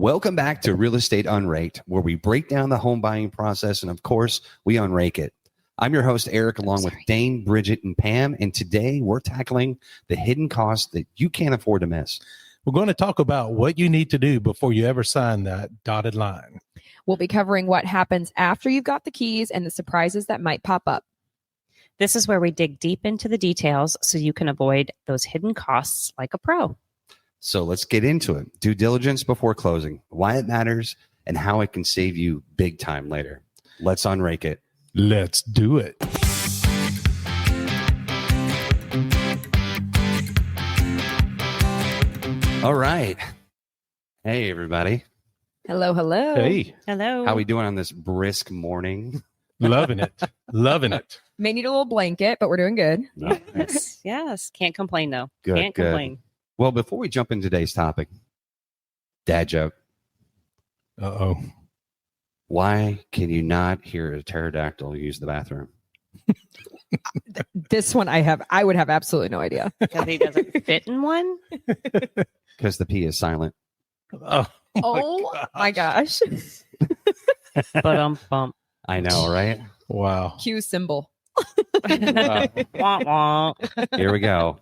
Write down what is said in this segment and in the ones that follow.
Welcome back to Real Estate UnRaked, where we break down the home buying process and, of course, we unrake it. I'm your host, Eric, along with Dane, Bridget, and Pam, and today we're tackling the hidden costs that you can't afford to miss. We're going to talk about what you need to do before you ever sign that dotted line. We'll be covering what happens after you've got the keys and the surprises that might pop up. This is where we dig deep into the details so you can avoid those hidden costs like a pro. So let's get into it. Due diligence before closing, why it matters, and how it can save you big time later. Let's unrake it. Let's do it. All right. Hey, everybody. Hello, hello. Hey, Hello. How we doing on this brisk morning? loving it. Loving it. May need a little blanket, but we're doing good. Yes. Can't complain, though. Good, Can't good. complain. Well, before we jump into today's topic, dad joke. Uh-oh. Why can you not hear a pterodactyl use the bathroom? This one I would have absolutely no idea. Because he doesn't fit in one. Because the P is silent. Oh, My gosh. But bump. I know, right? wow. Cue symbol. Wah, wah. Here we go.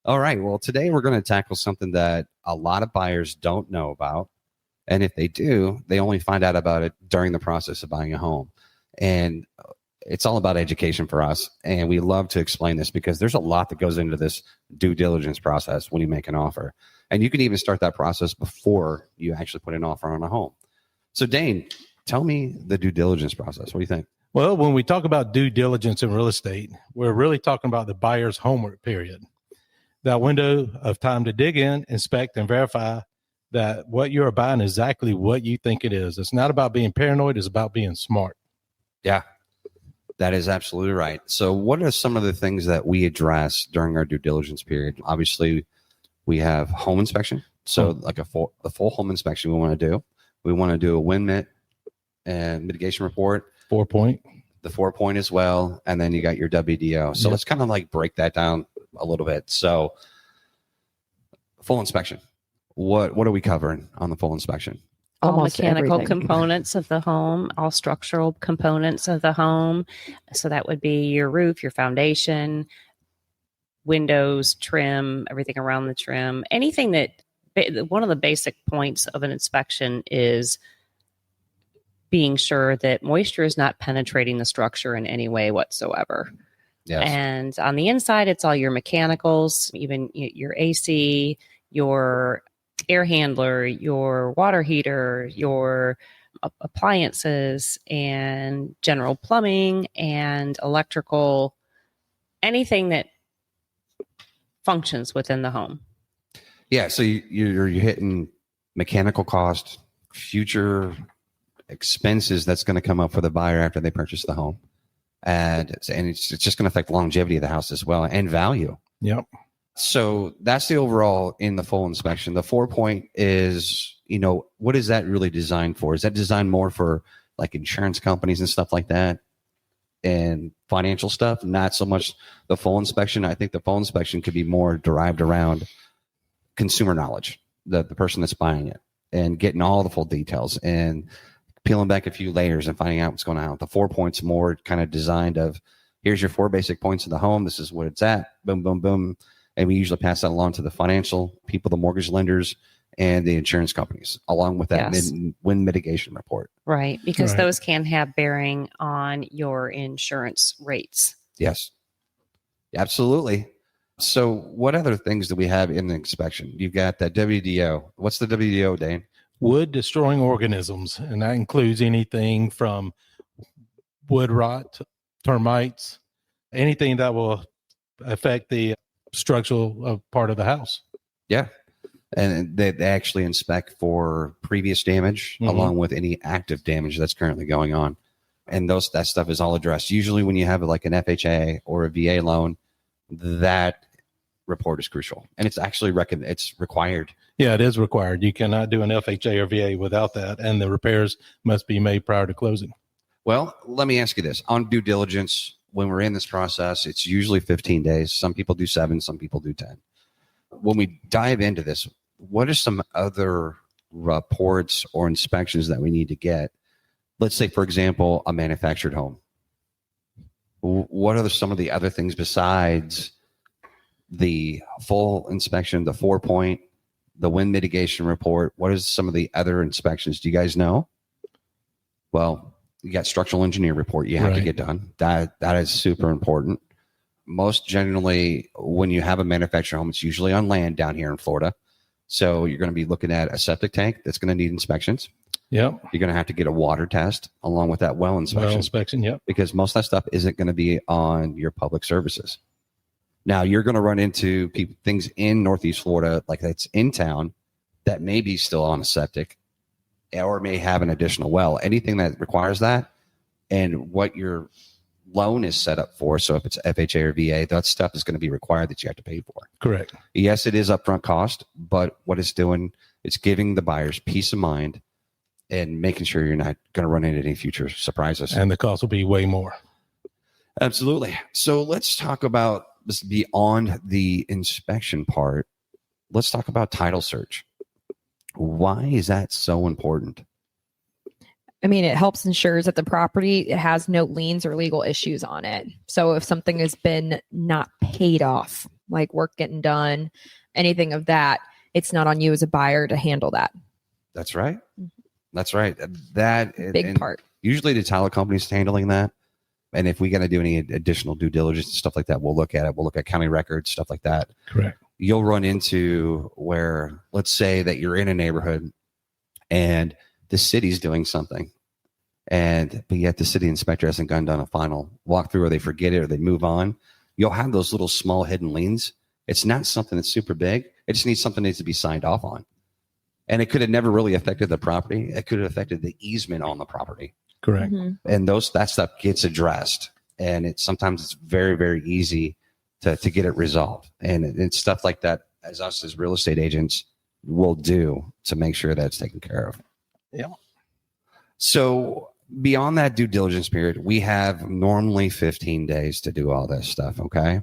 All right. Well, today we're going to tackle something that a lot of buyers don't know about. And if they do, they only find out about it during the process of buying a home. And it's all about education for us. And we love to explain this because there's a lot that goes into this due diligence process when you make an offer. And you can even start that process before you actually put an offer on a home. So, Dane, tell me the due diligence process. What do you think? Well, when we talk about due diligence in real estate, we're really talking about the buyer's homework period. That window of time to dig in, inspect, and verify that what you're buying is exactly what you think it is. It's not about being paranoid. It's about being smart. Yeah, that is absolutely right. So what are some of the things that we address during our due diligence period? Obviously, we have home inspection. So like the full home inspection we want to do. We want to do a wind mit and mitigation report. 4-point. The 4-point as well. And then you got your WDO. So let's kind of like break that down a little bit. So full inspection. What are we covering on the full inspection? All Almost mechanical everything. components of the home, all structural components of the home. So that would be your roof, your foundation, windows, trim, everything around the trim. Anything that, one of the basic points of an inspection is being sure that moisture is not penetrating the structure in any way whatsoever. Yes. And on the inside, it's all your mechanicals, even your AC, your air handler, your water heater, your appliances, and general plumbing and electrical, anything that functions within the home. Yeah. So you're hitting mechanical cost, future expenses that's going to come up for the buyer after they purchase the home. And it's just going to affect longevity of the house as well and value. Yep. So that's the overall in the full inspection. The 4-point is, what is that really designed for? Is that designed more for like insurance companies and stuff like that and financial stuff? Not so much the full inspection. I think the full inspection could be more derived around consumer knowledge, the person that's buying it and getting all the full details and peeling back a few layers and finding out what's going on. The 4-point's more kind of designed of, here's your 4 basic points of the home. This is what it's at. Boom, boom, boom. And we usually pass that along to the financial people, the mortgage lenders, and the insurance companies, along with that wind mitigation report. Right. Because those can have bearing on your insurance rates. Yes, absolutely. So what other things do we have in the inspection? You've got that WDO. What's the WDO, Dane? Wood destroying organisms. And that includes anything from wood rot, termites, anything that will affect the structural part of the house. Yeah. And they actually inspect for previous damage along with any active damage that's currently going on. And that stuff is all addressed. Usually when you have like an FHA or a VA loan, that report is crucial. And it's actually it's required. Yeah, it is required. You cannot do an FHA or VA without that. And the repairs must be made prior to closing. Well, let me ask you this. On due diligence, when we're in this process, it's usually 15 days. Some people do 7, some people do 10. When we dive into this, what are some other reports or inspections that we need to get. Let's say, for example, a manufactured home. What are some of the other things besides the full inspection, the 4-point, the wind mitigation report? What is some of the other inspections? Do you guys know? Well, you got structural engineer report you have to get done. That is super important. Most generally, when you have a manufactured home, it's usually on land down here in Florida. So you're going to be looking at a septic tank that's going to need inspections. Yep. You're going to have to get a water test along with that well inspection. Well inspection, yep. Because most of that stuff isn't going to be on your public services. Now, you're going to run into things in Northeast Florida, like that's in town, that may be still on a septic or may have an additional well. Anything that requires that and what your loan is set up for. So if it's FHA or VA, that stuff is going to be required that you have to pay for. Correct. Yes, it is upfront cost, but what it's doing, it's giving the buyers peace of mind and making sure you're not going to run into any future surprises. And the cost will be way more. Absolutely. So let's talk about this beyond the inspection part. Let's talk about title search. Why is that so important? I mean, it helps ensures that the property has no liens or legal issues on it. So if something has been not paid off, like work getting done, anything of that, it's not on you as a buyer to handle that. That's right. That's right. That Big part. Usually the title company's handling that. And if we got to do any additional due diligence and stuff like that, we'll look at it. We'll look at county records, stuff like that. Correct. You'll run into where, let's say that you're in a neighborhood and the city's doing something, but yet the city inspector hasn't done a final walkthrough, or they forget it, or they move on. You'll have those little small hidden liens. It's not something that's super big. It just needs something that needs to be signed off on. And it could have never really affected the property. It could have affected the easement on the property. Correct. Mm-hmm. And that stuff gets addressed. And sometimes it's very, very easy to get it resolved. And it's stuff like that as us as real estate agents will do to make sure that's taken care of. Yeah. So beyond that due diligence period, we have normally 15 days to do all this stuff. Okay.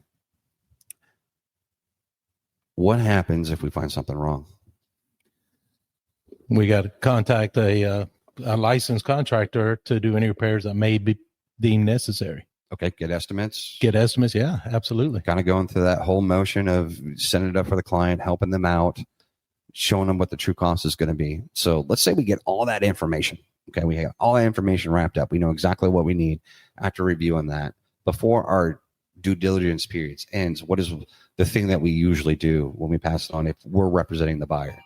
What happens if we find something wrong? We got to contact a licensed contractor to do any repairs that may be deemed necessary. Okay. Get estimates. Get estimates. Yeah, absolutely. Kind of going through that whole motion of sending it up for the client, helping them out, showing them what the true cost is going to be. So let's say we get all that information. Okay. We have all that information wrapped up. We know exactly what we need after reviewing that. Before our due diligence periods ends, what is the thing that we usually do when we pass it on if we're representing the buyer?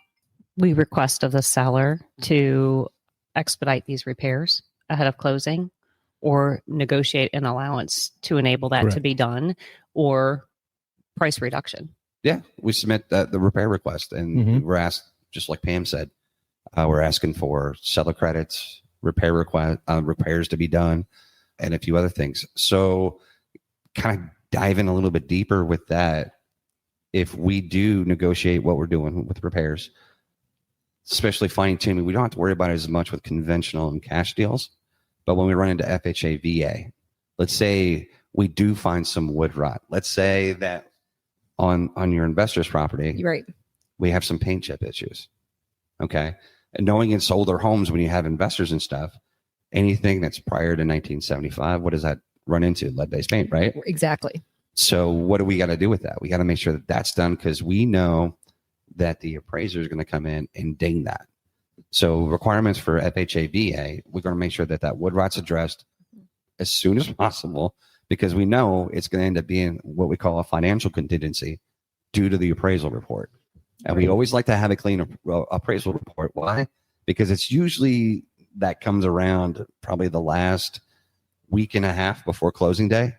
We request of the seller to expedite these repairs ahead of closing, or negotiate an allowance to enable that Correct. to be done, or price reduction. Yeah, we submit the repair request, and we're asked, just like Pam said, we're asking for seller credits, repairs to be done, and a few other things. So kind of dive in a little bit deeper with that. If we do negotiate what we're doing with repairs, especially fine tuning, we don't have to worry about it as much with conventional and cash deals. But when we run into FHA, VA, let's say we do find some wood rot. Let's say that on your investor's property, Right. we have some paint chip issues. Okay. And knowing it's older homes, when you have investors and stuff, anything that's prior to 1975, what does that run into? Lead-based paint, right? Exactly. So what do we got to do with that? We got to make sure that that's done, because we know that the appraiser is going to come in and ding that. So requirements for FHA, VA, we're going to make sure that that wood rot's addressed as soon as possible, because we know it's going to end up being what we call a financial contingency due to the appraisal report. And we always like to have a clean appraisal report. Why? Because it's usually that comes around probably the last week and a half before closing day.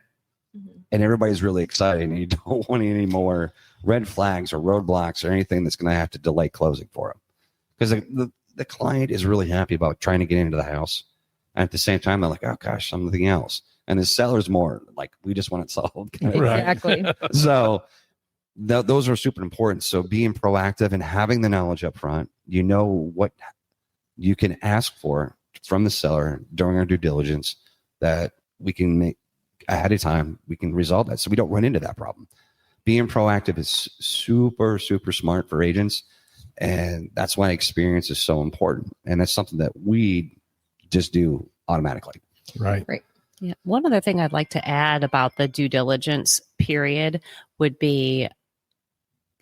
And everybody's really excited, and you don't want any more red flags or roadblocks or anything that's going to have to delay closing for them. Because the client is really happy about trying to get into the house. And at the same time, they're like, oh gosh, something else. And the seller's more like, we just want it solved. Right. Exactly. So those are super important. So being proactive and having the knowledge up front, you know what you can ask for from the seller during our due diligence, that we can make ahead of time, we can resolve that so we don't run into that problem. Being proactive is super, super smart for agents, And that's why experience is so important. And that's something that we just do automatically. Right. Yeah. One other thing I'd like to add about the due diligence period would be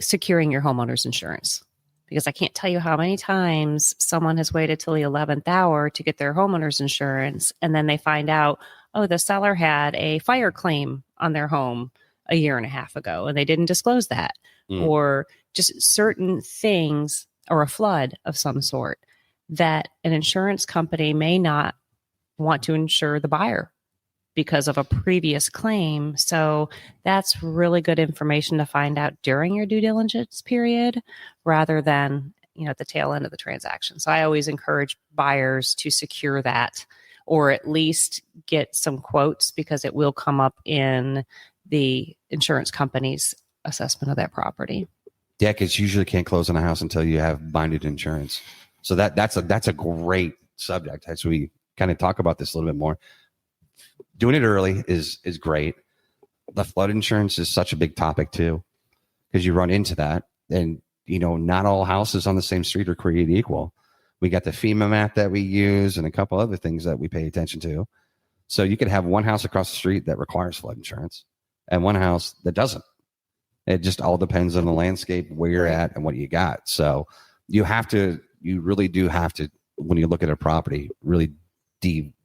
securing your homeowner's insurance. Because I can't tell you how many times someone has waited till the 11th hour to get their homeowner's insurance. And then they find out, oh, the seller had a fire claim on their home a year and a half ago, and they didn't disclose that. Or just certain things, or a flood of some sort, that an insurance company may not want to insure the buyer because of a previous claim. So that's really good information to find out during your due diligence period rather than, at the tail end of the transaction. So I always encourage buyers to secure that, or at least get some quotes, because it will come up in the insurance company's assessment of that property. Yeah, because usually can't close on a house until you have binded insurance. So that's a great subject as we kind of talk about this a little bit more. Doing it early is great. The flood insurance is such a big topic too, because you run into that, and not all houses on the same street are created equal. We got the FEMA map that we use and a couple other things that we pay attention to. So you could have one house across the street that requires flood insurance and one house that doesn't. It just all depends on the landscape, where you're at, and what you got. So you really do have to, when you look at a property, really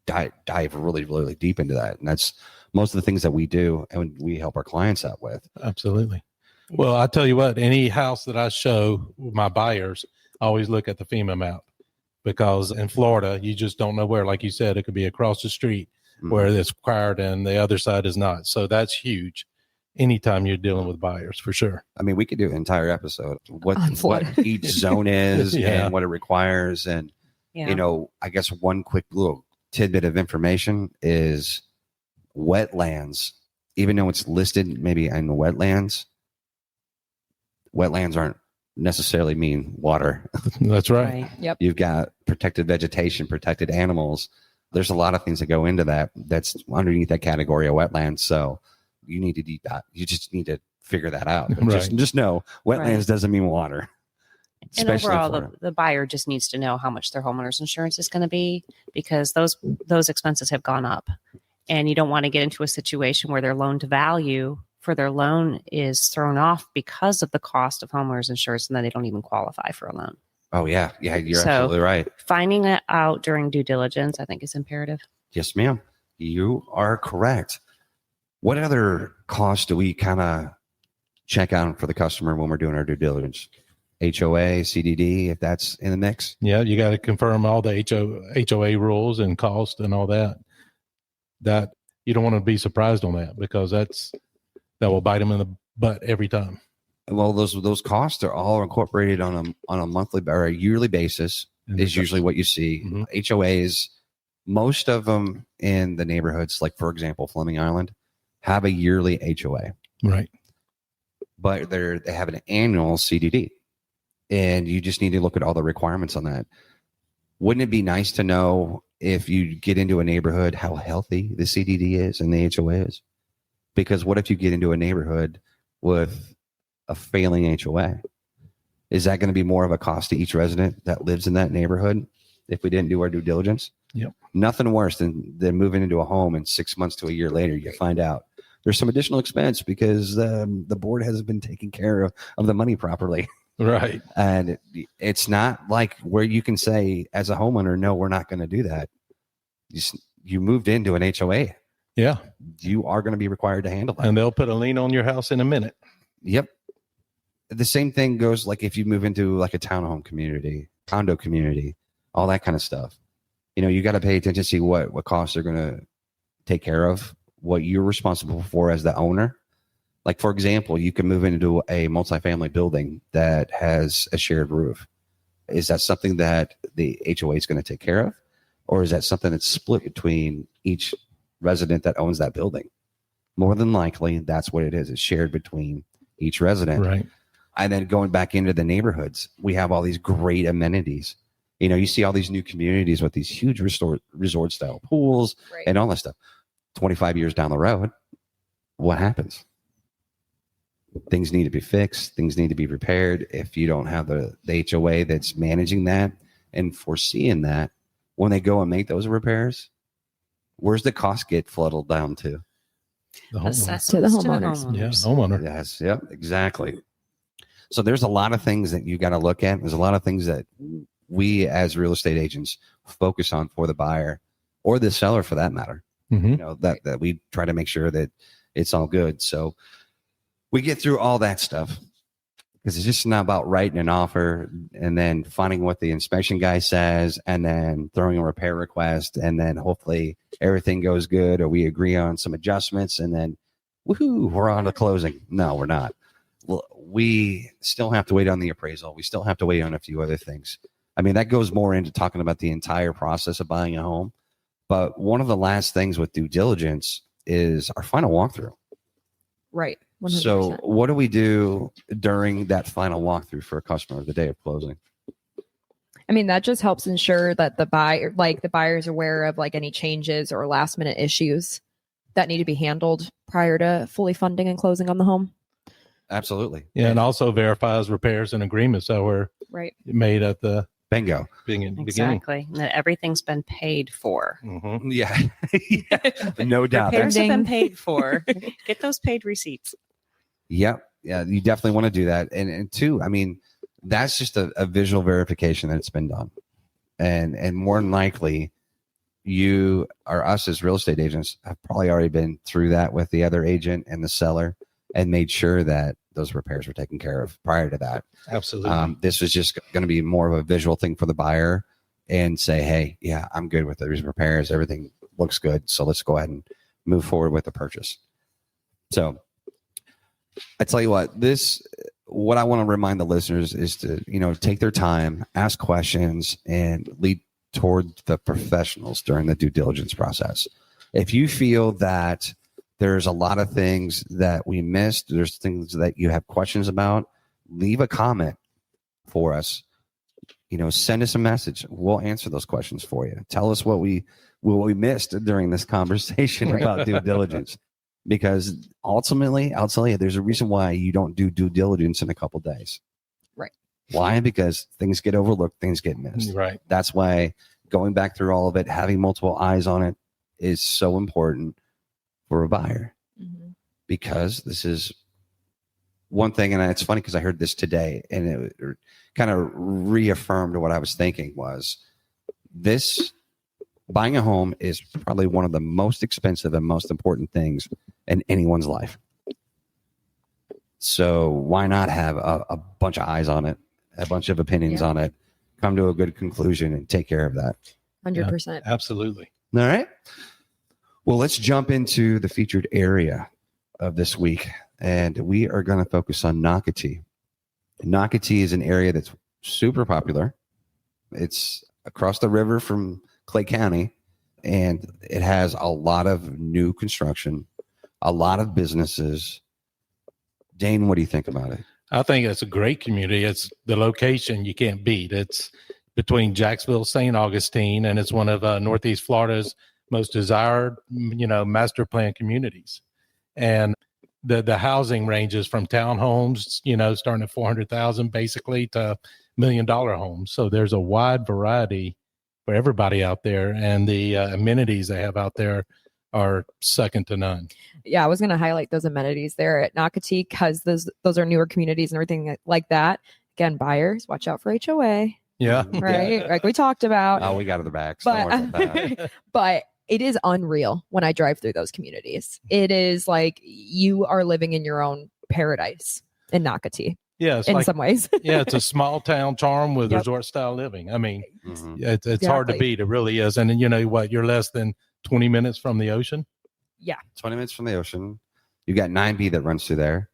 dive really, really deep into that. And that's most of the things that we do and we help our clients out with. Absolutely. Well, I tell you what, any house that I show my buyers, I always look at the FEMA map, because in Florida, you just don't know where. Like you said, it could be across the street where it's required and the other side is not. So that's huge anytime you're dealing with buyers, for sure. I mean, we could do an entire episode what each zone is and what it requires. And, I guess one quick little tidbit of information is wetlands. Even though it's listed maybe in the wetlands aren't necessarily mean water. That's right. Yep. You've got protected vegetation, protected animals. There's a lot of things that go into that that's underneath that category of wetlands. So you need to deep that. You just need to figure that out. Right. Just know wetlands doesn't mean water. And overall, the buyer just needs to know how much their homeowner's insurance is going to be, because those expenses have gone up, and you don't want to get into a situation where their loan to value for their loan is thrown off because of the cost of homeowner's insurance, and then they don't even qualify for a loan. Oh yeah, you're absolutely right. Finding that out during due diligence, I think, is imperative. Yes, ma'am. You are correct. What other costs do we kind of check out for the customer when we're doing our due diligence? HOA, CDD, if that's in the mix? Yeah, you got to confirm all the HOA rules and cost and all that. That you don't want to be surprised on that, because that will bite them in the butt every time. Well, those costs are all incorporated on a monthly or a yearly basis. Is usually what you see. Mm-hmm. HOAs, most of them in the neighborhoods, like for example, Fleming Island, have a yearly HOA. Right. But they have an annual CDD. And you just need to look at all the requirements on that. Wouldn't it be nice to know, if you get into a neighborhood, how healthy the CDD is and the HOA is? Because what if you get into a neighborhood with a failing HOA? Is that going to be more of a cost to each resident that lives in that neighborhood if we didn't do our due diligence? Yep. Nothing worse than moving into a home and 6 months to a year later, you find out there's some additional expense because the board hasn't been taking care of the money properly. Right. And it's not like where you can say as a homeowner, no, we're not going to do that. You moved into an HOA. Yeah. You are going to be required to handle that. And they'll put a lien on your house in a minute. Yep. The same thing goes like if you move into like a townhome community, condo community, all that kind of stuff. You got to pay attention to see what costs they're going to take care of, what you're responsible for as the owner. Like, for example, you can move into a multifamily building that has a shared roof. Is that something that the HOA is going to take care of? Or is that something that's split between each resident that owns that building? More than likely, that's what it is. It's shared between each resident. Right. And then going back into the neighborhoods, we have all these great amenities. You see all these new communities with these huge resort style pools and all that stuff. 25 years down the road, what happens? Things need to be fixed. Things need to be repaired. If you don't have the HOA that's managing that and foreseeing that, when they go and make those repairs, where's the cost get funneled down to? The homeowner. Assessments To the homeowners. Yeah, homeowners. homeowner. Yes. Yep. Exactly. So there's a lot of things that you got to look at. There's a lot of things that we as real estate agents focus on for the buyer or the seller for that matter. Mhm. You know, that we try to make sure that it's all good. So we get through all that stuff because it's just not about writing an offer and then finding what the inspection guy says and then throwing a repair request and then hopefully everything goes good or we agree on some adjustments and then woohoo, we're on to closing. No, we're not. Well, we still have to wait on the appraisal. We still have to wait on a few other things. I mean, that goes more into talking about the entire process of buying a home. But one of the last things with due diligence is our final walkthrough. Right. 100%. So what do we do during that final walkthrough for a customer the day of closing? I mean, that just helps ensure that the buyer's aware of like any changes or last minute issues that need to be handled prior to fully funding and closing on the home. Absolutely. Yeah, and also verifies repairs and agreements that were Right. made at the Bingo. beginning. Exactly. And that everything's been paid for. Mhm. Yeah. Yeah. No doubt. Repairs have been Pending. paid for. Get those paid receipts. Yep. Yeah. You definitely want to do that. And two, I mean, that's just a visual verification that it's been done. And more than likely, you or us as real estate agents have probably already been through that with the other agent and the seller and made sure that those repairs were taken care of prior to that. Absolutely. This was just going to be more of a visual thing for the buyer and say, hey, yeah, I'm good with these repairs. Everything looks good. So let's go ahead and move forward with the purchase. So I tell you what I want to remind the listeners is to, take their time, ask questions, and lead toward the professionals during the due diligence process. If you feel that there's a lot of things that we missed, there's things that you have questions about, leave a comment for us. Send us a message. We'll answer those questions for you. Tell us what we missed during this conversation about due diligence. Because ultimately, I'll tell you, there's a reason why you don't do due diligence in a couple days. Right. Why? Because things get overlooked, things get missed. Right. That's why going back through all of it, having multiple eyes on it is so important for a buyer. Mhm. Because this is one thing, and it's funny because I heard this today, and it kind of reaffirmed what I was thinking was this. Buying a home is probably one of the most expensive and most important things in anyone's life. So why not have a bunch of eyes on it, a bunch of opinions on it, come to a good conclusion and take care of that? 100%. Absolutely. All right. Well, let's jump into the featured area of this week. And we are going to focus on Nocatee. Nocatee is an area that's super popular. It's across the river from Clay County, and it has a lot of new construction, a lot of businesses. Dane, what do you think about it? I think it's a great community. It's the location you can't beat. It's between Jacksonville, St. Augustine, and it's one of Northeast Florida's most desired, master plan communities. And the housing ranges from townhomes, starting at 400,000 basically to $1 million homes. So there's a wide variety for everybody out there, and the amenities they have out there are second to none. Yeah, I was going to highlight those amenities there at Nocatee because those are newer communities and everything like that. Again, buyers, watch out for HOA, Yeah. right? Like we talked about. Oh, we got the backs. Don't worry about that. But it is unreal when I drive through those communities. It is like you are living in your own paradise in Nocatee. Yeah, it's in like, some ways. yeah, it's a small town charm with Yep. resort style living. I mean, Mhm. it's hard to Exactly. beat. It really is. And then, you're less than 20 minutes from the ocean. Yeah. 20 minutes from the ocean. You got 9B that runs through there.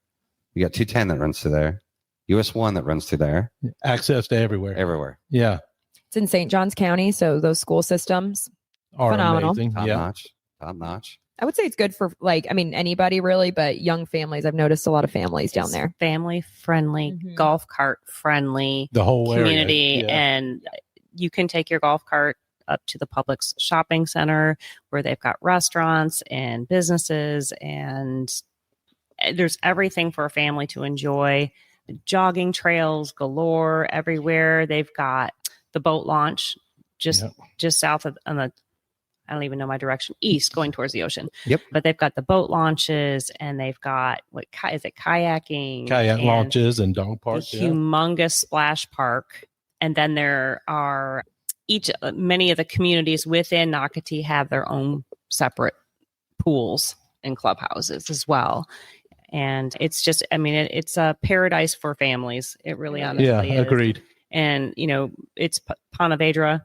You got 210 that runs through there. US 1 that runs through there. Access to everywhere. Everywhere. Yeah. It's in St. Johns County. So those school systems, Are Phenomenal. amazing. Top Yeah. notch. Top notch. I would say it's good for anybody really, but young families. I've noticed a lot of families down there. Family friendly, Mhm. golf cart friendly The whole community. area. Yeah. And you can take your golf cart up to the Publix shopping center where they've got restaurants and businesses and there's everything for a family to enjoy. Jogging trails galore everywhere. They've got the boat launch just south of on the, I don't even know my direction, east, going towards the ocean. Yep. But they've got the boat launches, and they've got kayaking, Kayak and launches and dog the parks. humongous splash park. And then there are many of the communities within Nocatee have their own separate pools and clubhouses as well. And it's just, I mean, it's a paradise for families. It really honestly is. Agreed. And, it's Ponte Vedra.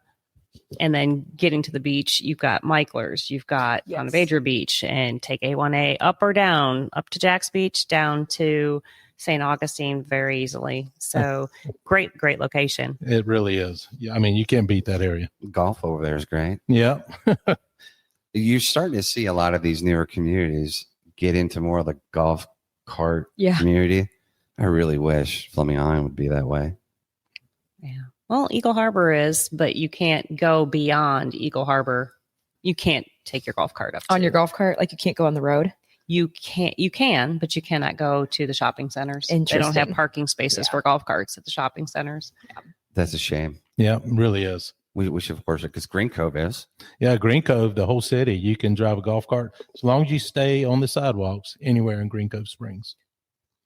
And then getting to the beach, you've got Michler's, you've got Ponte Vedra Beach, and take A1A up or down, up to Jack's Beach, down to St. Augustine very easily. So great location. It really is. Yeah, I mean, you can't beat that area. Golf over there is great. Yeah. You're starting to see a lot of these newer communities get into more of the golf cart community. I really wish Fleming Island would be that way. Yeah. Well, Eagle Harbor is, but you can't go beyond Eagle Harbor. You can't take your golf cart up On your golf cart, like you can't go on the road. You can, but you cannot go to the shopping centers. They don't have Interesting. parking spaces for golf carts at the shopping centers. That's a shame. Yeah, it really is. We should, of course, because Green Cove is. Yeah, Green Cove, the whole city, you can drive a golf cart as long as you stay on the sidewalks anywhere in Green Cove Springs.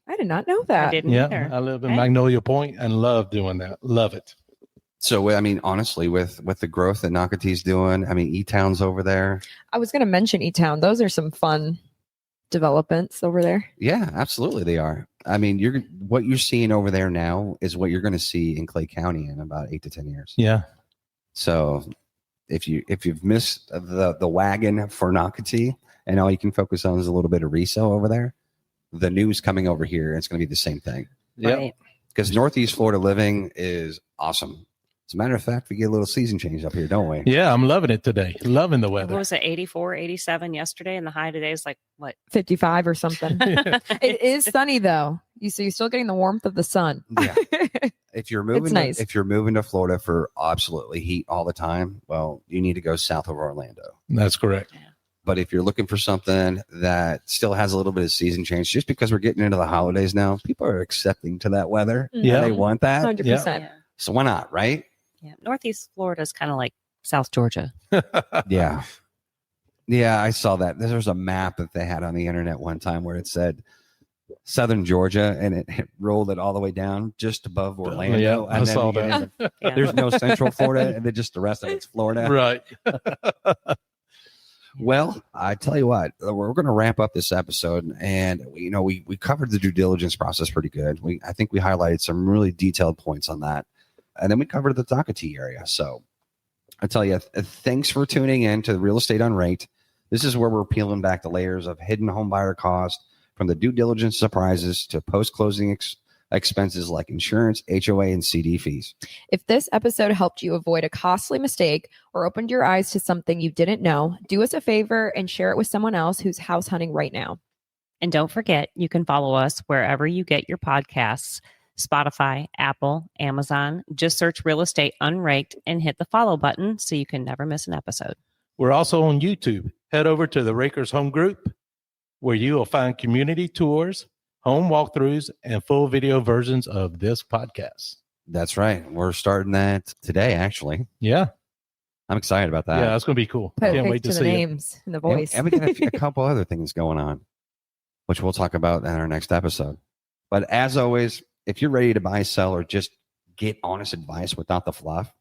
I did not know I that. didn't Yeah, either. I live in Okay. Magnolia Point and love doing that. Love it. So, I mean, honestly, with the growth that Nocatee's doing, I mean, E-Town's over there. I was going to mention E-Town. Those are some fun developments over there. Yeah, absolutely, they are. I mean, what you're seeing over there now is what you're going to see in Clay County in about 8 to 10 years. Yeah. So, if you've missed the wagon for Nocatee and all you can focus on is a little bit of resale over there, the news coming over here, it's going to be the same thing. Yep. Right. Because Northeast Florida living is awesome. As a matter of fact, we get a little season change up here, don't we? Yeah, I'm loving it today. Loving the What weather. was it, 84, 87 yesterday? And the high today is like, what? 55 or something. It is sunny though. So you're still getting the warmth of the sun. Yeah. If you're moving, nice. if you're moving to Florida for absolutely heat all the time, well, you need to go south of Orlando. That's correct. But if you're looking for something that still has a little bit of season change, just because we're getting into the holidays now, people are accepting to that weather. Yeah. They want that. 100%. Yeah. So why not, right? Yeah. Northeast Florida is kind of like South Georgia. Yeah. Yeah, I saw that. There was a map that they had on the internet one time where it said Southern Georgia and it rolled it all the way down just above Orlando. Yeah, and I then saw you get that. into- Yeah. There's no Central Florida, and then just the rest of it's Florida. Right. Well, I tell you what, we're going to wrap up this episode, and we covered the due diligence process pretty good. I think we highlighted some really detailed points on that, and then we covered the Nocatee area. So I tell you, thanks for tuning in to Real Estate UnRaked. This is where we're peeling back the layers of hidden home buyer cost, from the due diligence surprises to post-closing expenses like insurance, HOA, and CD fees. If this episode helped you avoid a costly mistake or opened your eyes to something you didn't know, do us a favor and share it with someone else who's house hunting right now. And don't forget, you can follow us wherever you get your podcasts, Spotify, Apple, Amazon. Just search Real Estate UnRaked and hit the follow button so you can never miss an episode. We're also on YouTube. Head over to the Rakers Home Group, where you will find community tours, home walkthroughs, and full video versions of this podcast. That's right. We're starting that today, actually. Yeah. I'm excited about that. Yeah, that's going to be cool. Put a Can't pic wait to to the see it. names and the voice. And we got a couple other things going on, which we'll talk about in our next episode. But as always, if you're ready to buy, sell, or just get honest advice without the fluff,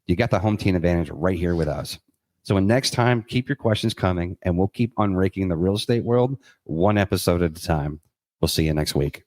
you got the home team advantage right here with us. So next time, keep your questions coming, and we'll keep unraking the real estate world one episode at a time. We'll see you next week.